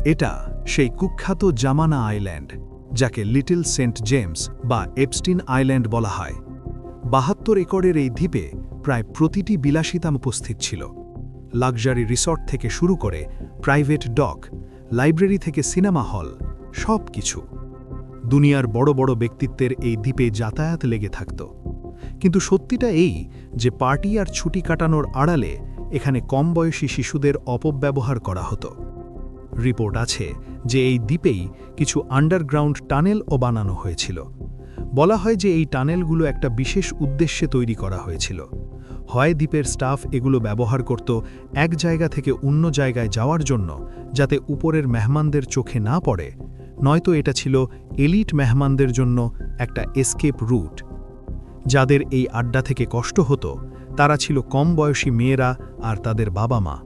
এটা সেই কুখ্যাত জামানা আইল্যান্ড, যাকে লিটল সেন্ট জেমস বা এপস্টিন আইল্যান্ড বলা হয়। ৭২ একরের এই দ্বীপে প্রায় প্রতিটি বিলাসিতাম উপস্থিত ছিল। লাক্সারি রিসর্ট থেকে শুরু করে প্রাইভেট ডক, লাইব্রেরি থেকে সিনেমা হল, সব কিছু। দুনিয়ার বড় বড় ব্যক্তিত্বের এই দ্বীপে যাতায়াত লেগে থাকত। কিন্তু সত্যিটা এই যে পার্টি আর ছুটি কাটানোর আড়ালে এখানে কম বয়সী শিশুদের অপব্যবহার করা হতো। রিপোর্ট আছে যে এই দ্বীপেই কিছু আন্ডারগ্রাউন্ড টানেলও বানানো হয়েছিল। বলা হয় যে এই টানেলগুলো একটা বিশেষ উদ্দেশ্যে তৈরি করা হয়েছিল। হয় দ্বীপের স্টাফ এগুলো ব্যবহার করত এক জায়গা থেকে অন্য জায়গায় যাওয়ার জন্য, যাতে উপরের মেহমানদের চোখে না পড়ে, নয়তো এটা ছিল এলিট মেহমানদের জন্য একটা এসকেপ রুট। যাদের এই আড্ডা থেকে কষ্ট হতো তারা ছিল কম বয়সী মেয়েরা আর তাদের বাবা মা।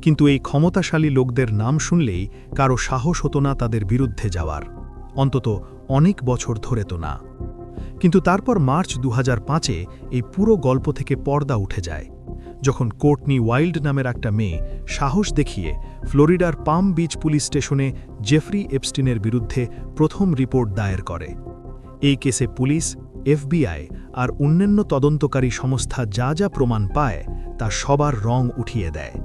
কিন্তু এই ক্ষমতাশালী লোকদের নাম শুনলেই কারো সাহস হতো না তাদের বিরুদ্ধে যাওয়ার, অন্তত অনেক বছর ধরে তো না। কিন্তু তারপর মার্চ ২০০৫-এ এই পুরো গল্প থেকে পর্দা উঠে যায়, যখন কোর্টনি ওয়াইল্ড নামের একটা মেয়ে সাহস দেখিয়ে ফ্লোরিডার পাম বিচ পুলিশ স্টেশনে জেফরি এপস্টিনের বিরুদ্ধে প্রথম রিপোর্ট দায়ের করে। এই কেসে পুলিশ, এফবিআই আর অন্যান্য তদন্তকারী সংস্থা যা যা প্রমাণ পায় তা সবার রং উঠিয়ে দেয়।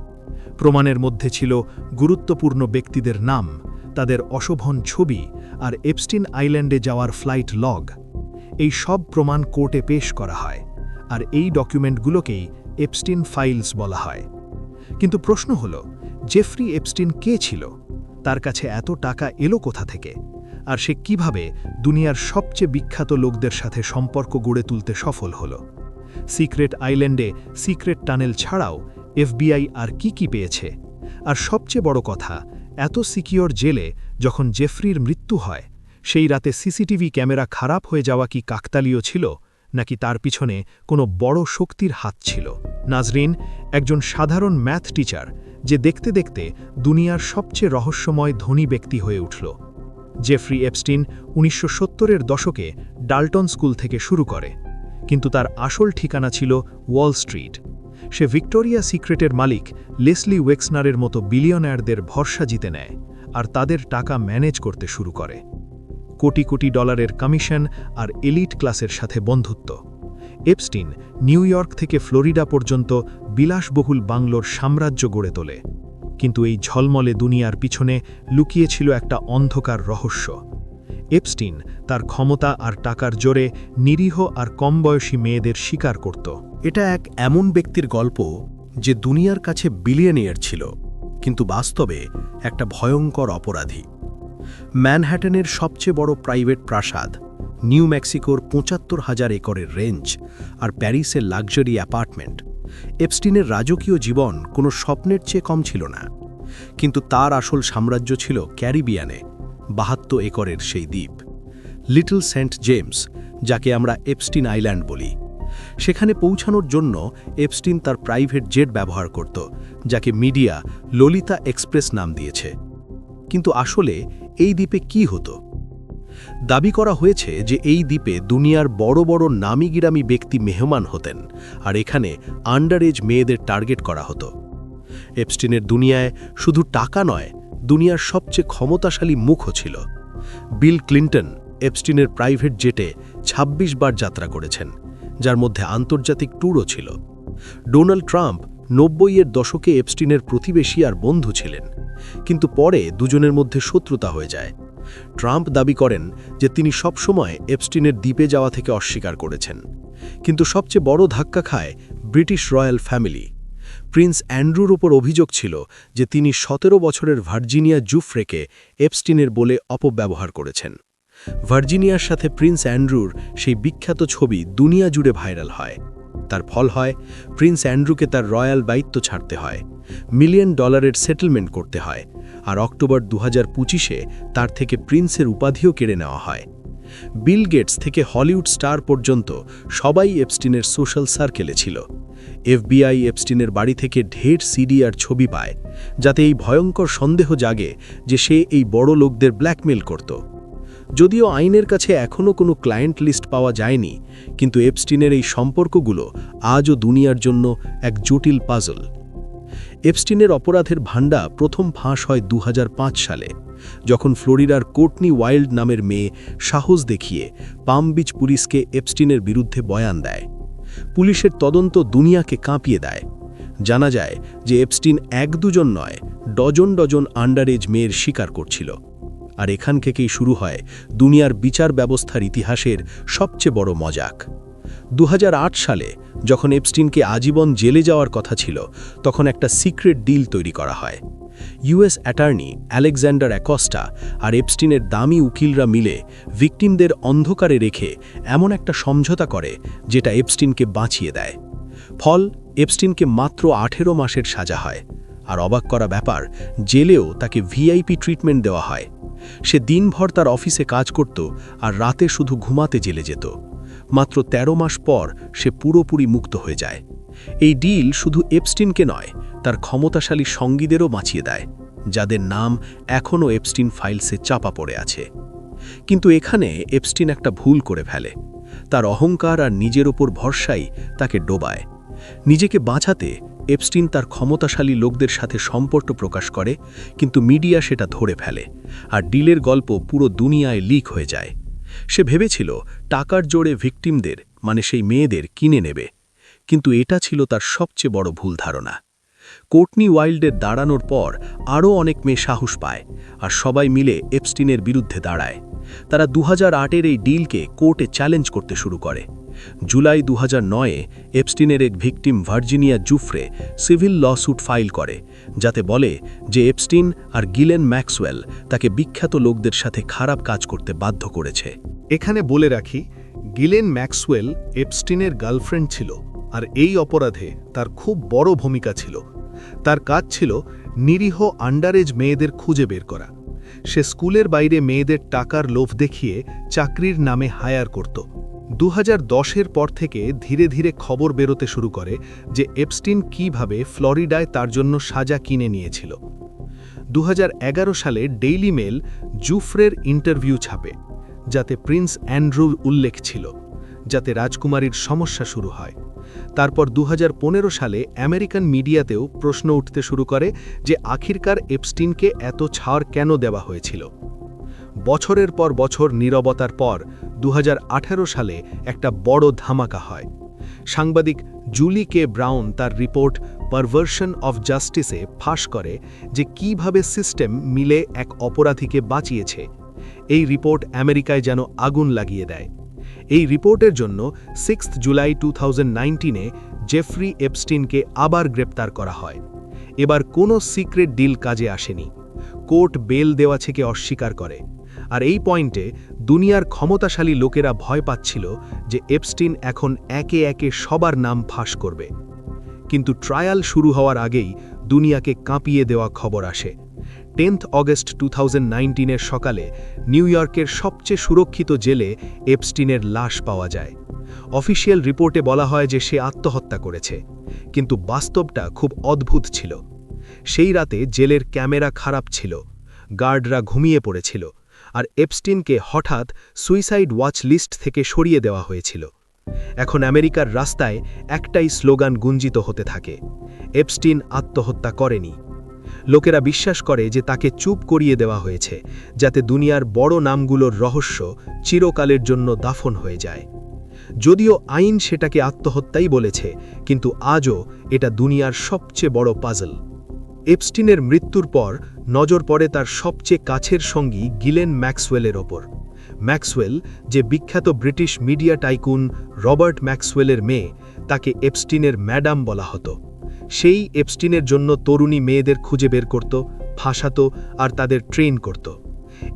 প্রমাণের মধ্যে ছিল গুরুত্বপূর্ণ ব্যক্তিদের নাম, তাদের অশোভন ছবি আর এপস্টিন আইল্যান্ডে যাওয়ার ফ্লাইট লগ। এই সব প্রমাণ কোর্টে পেশ করা হয়, আর এই ডকুমেন্টগুলোকেই এপস্টিন ফাইলস বলা হয়। কিন্তু প্রশ্ন হল, জেফরি এপস্টিন কে ছিল? তার কাছে এত টাকা এলো কোথা থেকে? আর সে কিভাবে দুনিয়ার সবচেয়ে বিখ্যাত লোকদের সাথে সম্পর্ক গড়ে তুলতে সফল হল? সিক্রেট আইল্যান্ডে সিক্রেট টানেল ছাড়াও এফবিআই আর কি পেয়েছে? আর সবচেয়ে বড় কথা, এত সিকিওর জেলে যখন জেফরির মৃত্যু হয়, সেই রাতে সিসিটিভি ক্যামেরা খারাপ হয়ে যাওয়া কি কাকতালীয় ছিল, নাকি তার পিছনে কোনো বড় শক্তির হাত ছিল? নাজরিন একজন সাধারণ ম্যাথ টিচার, যে দেখতে দেখতে দুনিয়ার সবচেয়ে রহস্যময় ধনী ব্যক্তি হয়ে উঠল। জেফরি এপস্টিন ১৯৭০-এর দশকে ডাল্টন স্কুল থেকে শুরু করে, কিন্তু তার আসল ঠিকানা ছিল ওয়াল স্ট্রিট। সে ভিক্টোরিয়া সিক্রেটের মালিক লেসলি ওয়েক্সনারের মতো বিলিয়নারদের ভরসা জিতে নেয় আর তাদের টাকা ম্যানেজ করতে শুরু করে। কোটি কোটি ডলারের কমিশন আর এলিট ক্লাসের সাথে বন্ধুত্ব। এপস্টিন নিউ ইয়র্ক থেকে ফ্লোরিডা পর্যন্ত বিলাসবহুল বাংলোর সাম্রাজ্য গড়ে তোলে। কিন্তু এই ঝলমলে দুনিয়ার পিছনে লুকিয়েছিল একটা অন্ধকার রহস্য। এপস্টিন তার ক্ষমতা আর টাকার জোরে নিরীহ আর কম বয়সী মেয়েদের শিকার করত। এটা এক এমন ব্যক্তির গল্প যে দুনিয়ার কাছে বিলিয়নিয়ার ছিল, কিন্তু বাস্তবে একটা ভয়ঙ্কর অপরাধী। ম্যানহ্যাটনের সবচেয়ে বড় প্রাইভেট প্রাসাদ, নিউ মেক্সিকোর ৭৫,০০০ একরের রেঞ্জ আর প্যারিসের লাক্সারি অ্যাপার্টমেন্ট, এপস্টিনের রাজকীয় জীবন কোনো স্বপ্নের চেয়ে কম ছিল না। কিন্তু তার আসল সাম্রাজ্য ছিল ক্যারিবিয়ানে ৭২ একরের সেই দ্বীপ, লিটল সেন্ট জেমস, যাকে আমরা এপস্টিন আইল্যান্ড বলি। সেখানে পৌঁছানোর জন্য এপস্টিন তার প্রাইভেট জেট ব্যবহার করত, যাকে মিডিয়া ললিতা এক্সপ্রেস নাম দিয়েছে। কিন্তু আসলে এই দ্বীপে কি হতো? দাবি করা হয়েছে যে এই দ্বীপে দুনিয়ার বড় বড় নামিগিরামি ব্যক্তি মেহমান হতেন, আর এখানে আন্ডার এজ মেয়েদের টার্গেট করা হতো। এপস্টিনের দুনিয়ায় শুধু টাকা নয়, দুনিয়ার সবচেয়ে ক্ষমতাশালী মুখও ছিল। বিল ক্লিন্টন এপস্টিনের প্রাইভেট জেটে ২৬ বার যাত্রা করেছেন, যার মধ্যে আন্তর্জাতিক ট্যুরও ছিল। ডোনাল্ড ট্রাম্প ৯০-এর দশকে এপস্টিনের প্রতিবেশী আর বন্ধু ছিলেন, কিন্তু পরে দুজনের মধ্যে শত্রুতা হয়ে যায়। ট্রাম্প দাবি করেন যে তিনি সবসময় এপস্টিনের দ্বীপে যাওয়া থেকে অস্বীকার করেছেন। কিন্তু সবচেয়ে বড় ধাক্কা খায় ব্রিটিশ রয়্যাল ফ্যামিলি। প্রিন্স অ্যান্ড্রুর ওপর অভিযোগ ছিল যে তিনি ১৭ বছরের ভার্জিনিয়া জুফ্রেকে এপস্টিনের বলে অপব্যবহার করেছেন। ভার্জিনিয়ার সাথে প্রিন্স অ্যান্ড্রুর সেই বিখ্যাত ছবি দুনিয়া জুড়ে ভাইরাল হয়। তার ফল হয় প্রিন্স অ্যান্ড্রুকে তার রয়্যাল দায়িত্ব ছাড়তে হয়, $1 মিলিয়ন সেটেলমেন্ট করতে হয়, আর অক্টোবর ২০২৫-এ তার থেকে প্রিন্সের উপাধিও কেড়ে নেওয়া হয়। বিল গেটস থেকে হলিউড স্টার পর্যন্ত সবাই এপস্টিনের সোশ্যাল সার্কেলে ছিল। এফবিআই এপস্টিনের বাড়ি থেকে ঢের সিডি আর ছবি পায়, যাতে এই ভয়ঙ্কর সন্দেহ জাগে যে সে এই বড় লোকদের ব্ল্যাকমেল করত। যদিও আইনের কাছে এখনও কোনো ক্লায়েন্ট লিস্ট পাওয়া যায়নি, কিন্তু এপস্টিনের এই সম্পর্কগুলো আজও দুনিয়ার জন্য এক জটিল পাজল। এপস্টিনের অপরাধের ভাণ্ডা প্রথম ফাঁস হয় 2005 সালে, যখন ফ্লোরিডার কোর্টনি ওয়াইল্ড নামের মেয়ে সাহস দেখিয়ে পাম বিচ পুলিশকে এপস্টিনের বিরুদ্ধে বয়ান দেয়। পুলিশের তদন্ত দুনিয়াকে কাঁপিয়ে দেয়। জানা যায় যে এপস্টিন এক দুজন নয়, ডজন ডজন আন্ডারএজ মেয়ের শিকার করছিল। আর এখান থেকেই শুরু হয় দুনিয়ার বিচার ব্যবস্থার ইতিহাসের সবচেয়ে বড় মজাক। 2008 সালে যখন এপস্টিনকে আজীবন জেলে যাওয়ার কথা ছিল, তখন একটা সিক্রেট ডিল তৈরি করা হয়। ইউএস অ্যাটর্নি আলেকজান্ডার অ্যাকস্টা আর এপস্টিনের দামি উকিলরা মিলে ভিকটিমদের অন্ধকারে রেখে এমন একটা সমঝোতা করে যেটা এপস্টিনকে বাঁচিয়ে দেয়। ফল, এপস্টিনকে মাত্র 18 মাসের সাজা হয়। আর অবাক করা ব্যাপার, জেলেও তাকে ভিআইপি ট্রিটমেন্ট দেওয়া হয়। সে দিনভর তার অফিসে কাজ করত আর রাতে শুধু ঘুমাতে জেলে যেত। মাত্র 13 মাস পর সে পুরোপুরি মুক্ত হয়ে যায়। এই ডিল শুধু এপস্টিনকে নয়, তার ক্ষমতাশালী সঙ্গীদেরও বাঁচিয়ে দেয়, যাদের নাম এখনও এপস্টিন ফাইলসে চাপা পড়ে আছে। কিন্তু এখানে এপস্টিন একটা ভুল করে ফেলে। তার অহংকার আর নিজের ওপর ভরসাই তাকে ডোবায়। নিজেকে বাঁচাতে এপস্টিন তার ক্ষমতাশালী লোকদের সাথে সম্পর্ক প্রকাশ করে, কিন্তু মিডিয়া সেটা ধরে ফেলে আর ডিলের গল্প পুরো দুনিয়ায় লিক হয়ে যায়। সে ভেবেছিল টাকার জোরে ভিকটিমদের, মানে সেই মেয়েদের, কিনে নেবে, কিন্তু এটা ছিল তার সবচেয়ে বড় ভুল ধারণা। কোর্টনি ওয়াইল্ডের দাঁড়ানোর পর আরও অনেক মেয়ে সাহস পায় আর সবাই মিলে এপস্টিনের বিরুদ্ধে দাঁড়ায়। তারা 2008-এর এই ডিলকে কোর্টে চ্যালেঞ্জ করতে শুরু করে। জুলাই 2009-এ এপস্টিনের এক ভিকটিম ভার্জিনিয়া জুফ্রে সিভিল লস্যুট ফাইল করে, যাতে বলে যে এপস্টিন আর গিলেন ম্যাক্সওয়েল তাকে বিখ্যাত লোকদের সাথে খারাপ কাজ করতে বাধ্য করেছে। এখানে বলে রাখি, গিলেন ম্যাক্সওয়েল এপস্টিনের গার্লফ্রেন্ড ছিল, আর এই অপরাধে তার খুব বড় ভূমিকা ছিল। তার কাজ ছিল নিরীহ আন্ডারএজ মেয়েদের খুঁজে বের করা। সে স্কুলের বাইরে মেয়েদের টাকার লোভ দেখিয়ে চাকরির নামে হায়ার করত। 2010-এর পর থেকে ধীরে ধীরে খবর বেরোতে শুরু করে যে এপস্টিন কিভাবে ফ্লোরিডায় তার জন্য সাজা কিনে নিয়েছিল। 2011 সালে ডেইলি মেল জুফ্রের ইন্টারভিউ ছাপে, যাতে প্রিন্স অ্যান্ড্রু উল্লেখ ছিল, যাতে রাজকুমারীর সমস্যা শুরু হয়। তারপর 2015 সালে আমেরিকান মিডিয়াতেও প্রশ্ন উঠতে শুরু করে যে আখিরকার এপস্টিনকে এত ছাড় কেন দেওয়া হয়েছিল। বছরের পর বছর নীরবতার পর 2018 সালে একটা বড় ধামাকা হয়। সাংবাদিক জুলি কে ব্রাউন তার রিপোর্ট পারভার্সন অফ জাস্টিসে ফাঁস করে যে কিভাবে সিস্টেম মিলে এক অপরাধীকে বাঁচিয়েছে। এই রিপোর্ট আমেরিকায় যেন আগুন লাগিয়ে দেয়। এই রিপোর্টের জন্য 6 জুলাই 2019-এ জেফ্রি এপস্টিনকে আবার গ্রেপ্তার করা হয়। এবার কোনো সিক্রেট ডিল কাজে আসেনি। কোর্ট বেল দেওয়া থেকে অস্বীকার করে। আর এই পয়েন্টে দুনিয়ার ক্ষমতাশালী লোকেরা ভয় পাচ্ছিল যে এপস্টিন এখন একে একে সবার নাম ফাঁস করবে। কিন্তু ট্রায়াল শুরু হওয়ার আগেই দুনিয়াকে কাঁপিয়ে দেওয়া খবর আসে। 10 অগস্ট 2019-এর সকালে নিউ ইয়র্কের সবচেয়ে সুরক্ষিত জেলে এপস্টিনের লাশ পাওয়া যায়। অফিসিয়াল রিপোর্টে বলা হয় যে সে আত্মহত্যা করেছে, কিন্তু বাস্তবটা খুব অদ্ভুত ছিল। সেই রাতে জেলের ক্যামেরা খারাপ ছিল, গার্ডরা ঘুমিয়ে পড়েছিল, আর এপস্টিনকে হঠাৎ সুইসাইড ওয়াচ লিস্ট থেকে সরিয়ে দেওয়া হয়েছিল। এখন আমেরিকার রাস্তায় একটাই স্লোগান গুঞ্জিত হতে থাকে, এপস্টিন আত্মহত্যা করেনি। লোকেরা বিশ্বাস করে যে তাকে চুপ করিয়ে দেওয়া হয়েছে, যাতে দুনিয়ার বড় নামগুলোর রহস্য চিরকালের জন্য দাফন হয়ে যায়। যদিও আইন সেটাকে আত্মহত্যাই বলেছে, কিন্তু আজও এটা দুনিয়ার সবচেয়ে বড় পাজল। এপস্টিনের মৃত্যুর পর নজর পড়ে তার সবচেয়ে কাছের সঙ্গী গিলেন ম্যাক্সওয়েলের ওপর। ম্যাক্সওয়েল, যে বিখ্যাত ব্রিটিশ মিডিয়া টাইকুন রবার্ট ম্যাক্সওয়েলের মেয়ে, তাকে এপস্টিনের ম্যাডাম বলা হতো। সেই এপস্টিনের জন্য তরুণী মেয়েদের খুঁজে বের করত, ফাঁসাতো আর তাদের ট্রেন করত।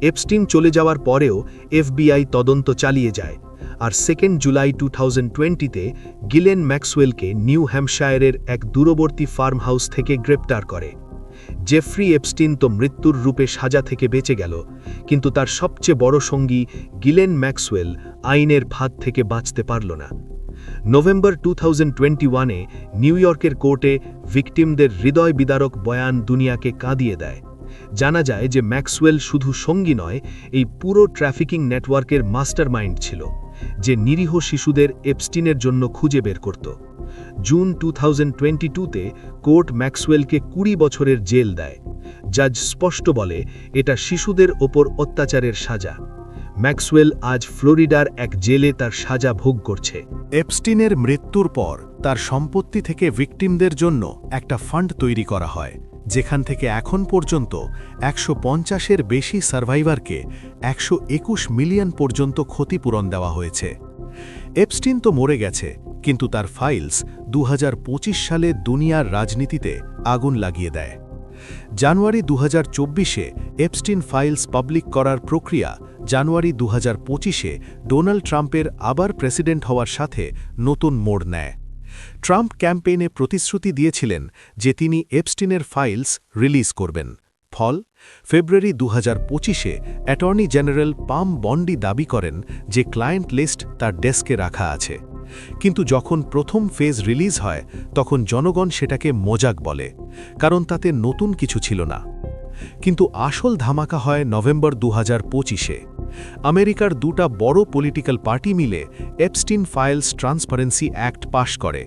এপস্টিন চলে যাওয়ার পরেও এফবিআই তদন্ত চালিয়ে যায়, আর 2 জুলাই 2020-তে গিলেন ম্যাক্সওয়েলকে নিউ হ্যাম্পশায়ারের এক দূরবর্তী ফার্ম হাউস থেকে গ্রেপ্তার করে। জেফ্রি এপস্টিন তো মৃত্যুর রূপে সাজা থেকে বেঁচে গেল, কিন্তু তার সবচেয়ে বড় সঙ্গী গিলেন ম্যাক্সওয়েল আইনের ফাঁদ থেকে বাঁচতে পারল না। নভেম্বর 2021-এ নিউ ইয়র্কের কোর্টে ভিকটিমদের হৃদয় বিদারক বয়ান দুনিয়াকে কাঁদিয়ে দেয়। জানা যায় যে ম্যাক্সওয়েল শুধু সঙ্গী নয়, এই পুরো ট্রাফিকিং নেটওয়ার্কের মাস্টারমাইন্ড ছিল। যে নিরীহ শিশুদের এপস্টিনের জন্য খুঁজে বের করত। জুন 2022-তে কোর্ট ম্যাক্সওয়েলকে 20 বছরের জেল দেয়। জাজ স্পষ্ট বলে এটা শিশুদের ওপর অত্যাচারের সাজা। ম্যাক্সওয়েল আজ ফ্লোরিডার এক জেলে তার সাজা ভোগ করছে। এপস্টিনের মৃত্যুর পর তার সম্পত্তি থেকে ভিকটিমদের জন্য একটা ফান্ড তৈরি করা হয়, যেখান থেকে এখন পর্যন্ত 150-এর বেশি সার্ভাইভারকে 121 মিলিয়ন পর্যন্ত ক্ষতিপূরণ দেওয়া হয়েছে। এপস্টিন তো মরে গেছে, কিন্তু তার ফাইলস 2025 সালে দুনিয়ার রাজনীতিতে আগুন লাগিয়ে দেয়। জানুয়ারি 2024-এ এপস্টিন ফাইলস পাবলিক করার প্রক্রিয়া জানুয়ারি 2025-এ ডোনাল্ড ট্রাম্পের আবার প্রেসিডেন্ট হওয়ার সাথে নতুন মোড় নেয়। ট্রাম্প ক্যাম্পেইনে প্রতিশ্রুতি দিয়েছিলেন যে তিনি এপস্টিনের ফাইলস রিলিজ করবেন। ফল, ফেব্রুয়ারি 2025-এ অ্যাটর্নি জেনারেল পাম বন্ডি দাবি করেন যে ক্লায়েন্ট লিস্ট তার ডেস্কে রাখা আছে। কিন্তু যখন প্রথম ফেজ রিলিজ হয় তখন জনগণ সেটাকে মজাক বলে, কারণ তাতে নতুন কিছু ছিল না। কিন্তু আসল ধামাকা হয় নভেম্বর 2025-এ। আমেরিকার দুটা বড় পলিটিক্যাল পার্টি মিলে এপস্টিন ফাইলস ট্রান্সপারেন্সি অ্যাক্ট পাশ করে,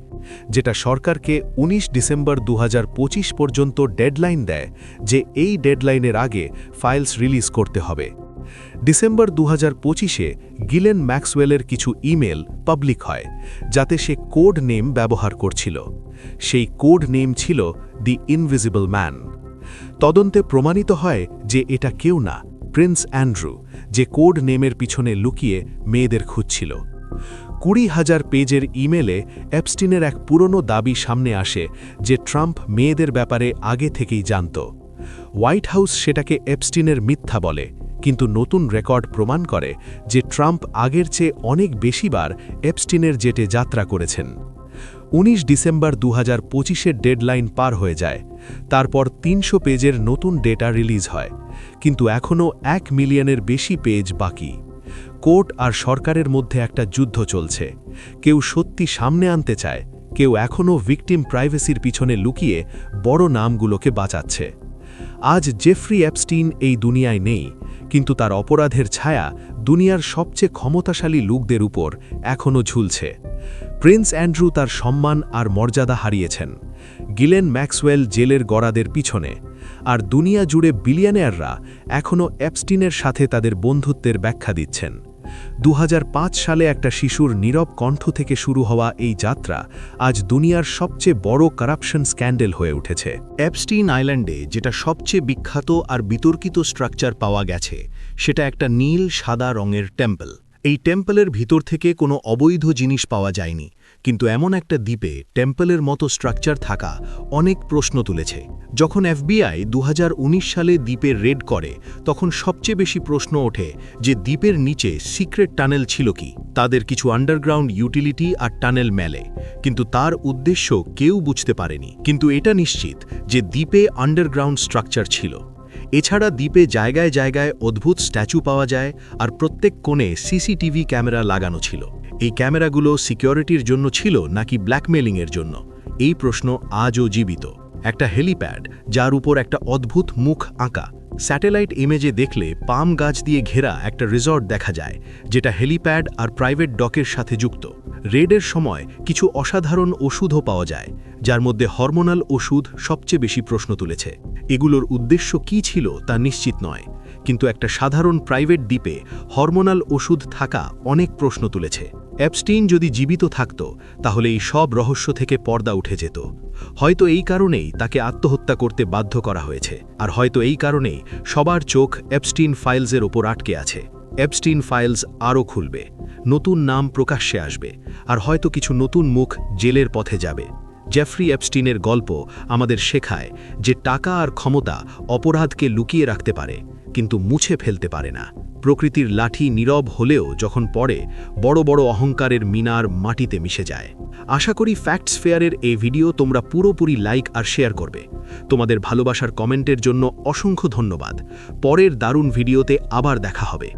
যেটা সরকারকে 19 ডিসেম্বর 2025 পর্যন্ত ডেডলাইন দেয় যে এই ডেডলাইনের আগে ফাইলস রিলিজ করতে হবে। ডিসেম্বর 2025-এ গিলেন ম্যাক্সওয়েলের কিছু ইমেল পাবলিক হয়, যাতে সে কোড নেম ব্যবহার করছিল। সেই কোড নেম ছিল দি ইনভিজিবল ম্যান। তদন্তে প্রমাণিত হয় যে এটা কেউ না, প্রিন্স অ্যান্ড্রু, যে কোড নেমের পিছনে লুকিয়ে মেয়েদের খুঁজছিল। 20,000 পেজের ইমেলে এপস্টিনের এক পুরনো দাবি সামনে আসে যে ট্রাম্প মেয়েদের ব্যাপারে আগে থেকেই জানত। হোয়াইট হাউস সেটাকে এপস্টিনের মিথ্যা বলে, কিন্তু নতুন রেকর্ড প্রমাণ করে যে ট্রাম্প আগের চেয়ে অনেক বেশিবার এপস্টিনের জেটে যাত্রা করেছেন। 19 ডিসেম্বর 2025-এর ডেডলাইন পার হয়ে যায়। তারপর 300 পেজের নতুন ডেটা রিলিজ হয়, কিন্তু এখনও 1 মিলিয়নের বেশি পেজ বাকি। কোর্ট আর সরকারের মধ্যে একটা যুদ্ধ চলছে। কেউ সত্যি সামনে আনতে চায়, কেউ এখনও ভিকটিম প্রাইভেসির পিছনে লুকিয়ে বড় নামগুলোকে বাঁচাচ্ছে। আজ জেফ্রি এপস্টিন এই দুনিয়ায় নেই, কিন্তু তার অপরাধের ছায়া দুনিয়ার সবচেয়ে ক্ষমতাশালী লোকদের উপর এখনও ঝুলছে। প্রিন্স অ্যান্ড্রু তার সম্মান আর মর্যাদা হারিয়েছেন, গিলেন ম্যাক্সওয়েল জেলের গড়াদের পিছনে, আর দুনিয়া জুড়ে বিলিয়নিয়াররা এখনও এপস্টিনের সাথে তাদের বন্ধুত্বের ব্যাখ্যা দিচ্ছেন। 2005 সালে একটা শিশুর নীরব কণ্ঠ থেকে শুরু হওয়া এই যাত্রা আজ দুনিয়ার সবচেয়ে বড় কারাপশন স্ক্যান্ডেল হয়ে উঠেছে। এপস্টিন আইল্যান্ডে যেটা সবচেয়ে বিখ্যাত আর বিতর্কিত স্ট্রাকচার পাওয়া গেছে, সেটা একটা নীল সাদা রঙের টেম্পল। এই টেম্পলের ভিতর থেকে কোনো অবৈধ জিনিস পাওয়া যায়নি, কিন্তু এমন একটা দ্বীপে টেম্পলের মতো স্ট্রাকচার থাকা অনেক প্রশ্ন তুলেছে। যখন এফবিআই 2019 সালে দ্বীপের রেড করে, তখন সবচেয়ে বেশি প্রশ্ন ওঠে যে দ্বীপের নিচে সিক্রেট টানেল ছিল কি। তাদের কিছু আন্ডারগ্রাউন্ড ইউটিলিটি আর টানেল মেলে, কিন্তু তার উদ্দেশ্য কেউ বুঝতে পারেনি। কিন্তু এটা নিশ্চিত যে দ্বীপে আন্ডারগ্রাউন্ড স্ট্রাকচার ছিল। এছাড়া দ্বীপে জায়গায় জায়গায় অদ্ভুত স্ট্যাচু পাওয়া যায়, আর প্রত্যেক কোণে সিসিটিভি ক্যামেরা লাগানো ছিল। এই ক্যামেরাগুলো সিকিউরিটির জন্য ছিল নাকি ব্ল্যাকমেলিংয়ের জন্য, এই প্রশ্ন আজও জীবিত। একটা হেলিপ্যাড যার উপর একটা অদ্ভুত মুখ আঁকা, স্যাটেলাইট ইমেজে দেখলে পাম গাছ দিয়ে ঘেরা একটা রিসর্ট দেখা যায়, যেটা হেলিপ্যাড আর প্রাইভেট ডকের সাথে যুক্ত। রেডের সময় কিছু অসাধারণ ওষুধও পাওয়া যায়, যার মধ্যে হরমোনাল ওষুধ সবচেয়ে বেশি প্রশ্ন তুলেছে। এগুলোর উদ্দেশ্য কী ছিল তা নিশ্চিত নয়, কিন্তু একটা সাধারণ প্রাইভেট দ্বীপে হরমোনাল ওষুধ থাকা অনেক প্রশ্ন তুলেছে। এপস্টিন যদি জীবিত থাকত, তাহলে এই সব রহস্য থেকে পর্দা উঠে যেত। হয়তো এই কারণেই তাকে আত্মহত্যা করতে বাধ্য করা হয়েছে, আর হয়তো এই কারণেই সবার চোখ এপস্টিন ফাইলসের ওপর আটকে আছে। এপস্টিন ফাইলস আরও খুলবে, নতুন নাম প্রকাশ্যে আসবে, আর হয়তো কিছু নতুন মুখ জেলের পথে যাবে। জেফ্রি এপস্টিনের গল্প আমাদের শেখায় যে টাকা আর ক্ষমতা অপরাধকে লুকিয়ে রাখতে পারে, কিন্তু মুছে ফেলতে পারে না। প্রকৃতির লাঠি নীরব হলেও যখন পড়ে, বড় বড় অহংকারের মিনার মাটিতে মিশে যায়। আশা করি ফ্যাক্টস ফেয়ারের এই ভিডিও তোমরা পুরোপুরি লাইক আর শেয়ার করবে। তোমাদের ভালোবাসার কমেন্টের জন্য অসংখ্য ধন্যবাদ। পরের দারুণ ভিডিওতে আবার দেখা হবে।